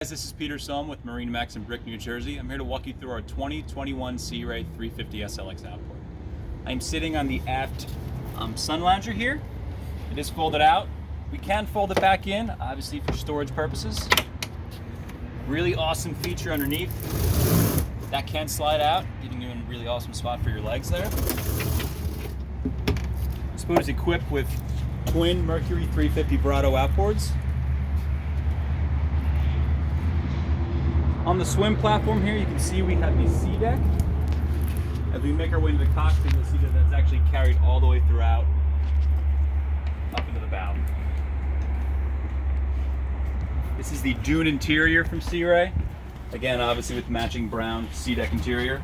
Guys, this is Peter Sohm with MarineMax Brick, New Jersey. I'm here to walk you through our 2021 Sea Ray 350 SLX Outboard. I'm sitting on the Aft Sun Lounger here. It is folded out. We can fold it back in, obviously for storage purposes. Really awesome feature underneath. That can slide out, giving you a really awesome spot for your legs there. This boat is equipped with twin Mercury 350 Verado outboards. On the swim platform here, you can see we have the sea deck. As we make our way to the cockpit, you'll see that that's actually carried all the way throughout, up into the bow. This is the Dune Interior from Sea Ray. Again, obviously with matching brown sea deck interior.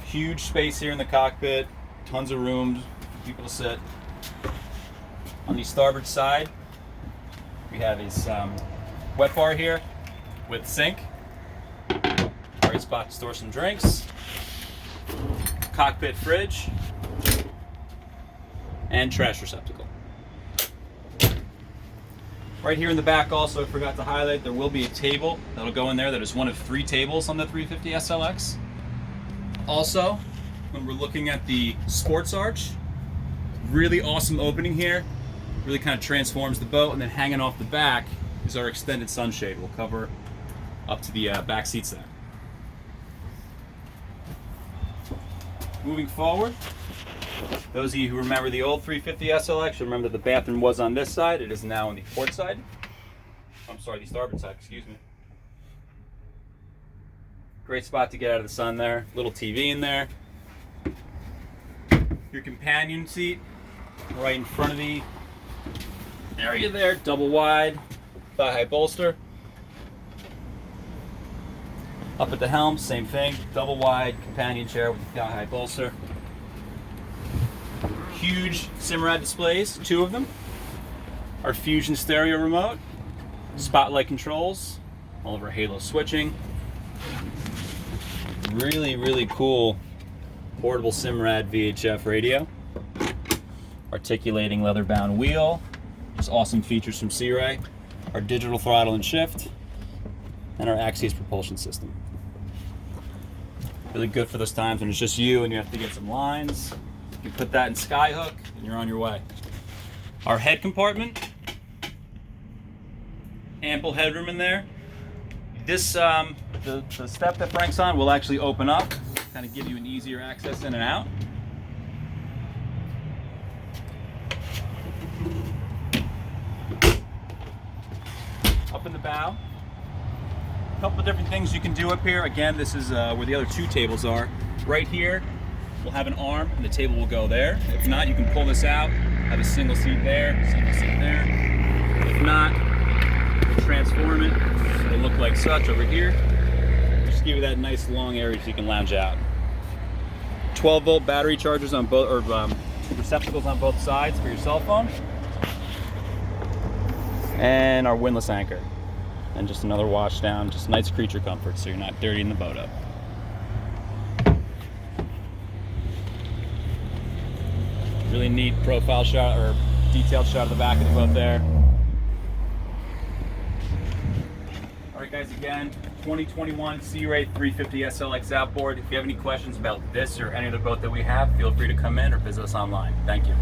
Huge space here in the cockpit, tons of rooms for people to sit. On the starboard side, we have a wet bar here with sink. Great spot to store some drinks, cockpit fridge, and trash receptacle. Right here in the back also, I forgot to highlight, there will be a table that'll go in there that is one of 3 tables on the 350 SLX. Also, when we're looking at the sports arch, really awesome opening here, really kind of transforms the boat, and then hanging off the back is our extended sunshade. We'll cover up to the back seats there. Moving forward, those of you who remember the old 350 SLX, you'll remember the bathroom was on this side. It is now on the port side. I'm sorry, the starboard side, excuse me. Great spot to get out of the sun there. Little TV in there. Your companion seat right in front of the area there, double wide, thigh-high bolster. Up at the helm, same thing, double wide companion chair with the thigh-high bolster. Huge Simrad displays, 2 of them. Our Fusion stereo remote, spotlight controls, all of our halo switching. Really, really cool portable Simrad VHF radio. Articulating leather-bound wheel, just awesome features from Sea Ray. Our digital throttle and shift, and our Axios propulsion system. Really good for those times when it's just you and you have to get some lines. You put that in skyhook and you're on your way. Our head compartment, ample headroom in there. This, the step that Frank's on will actually open up, kind of give you an easier access in and out. Up in the bow. Couple of different things you can do up here. Again, this is where the other 2 tables are. Right here, we'll have an arm and the table will go there. If not, you can pull this out, have a single seat there, single seat there. If not, transform it. It'll look like such over here. Just give you that nice long area so you can lounge out. 12-volt battery chargers on both, or receptacles on both sides for your cell phone. And our windlass anchor. And just another wash down, just nice creature comfort so you're not dirtying the boat up. Really neat profile shot or detailed shot of the back of the boat there. Alright guys, again, 2021 Sea Ray 350 SLX Outboard. If you have any questions about this or any other boat that we have, feel free to come in or visit us online. Thank you.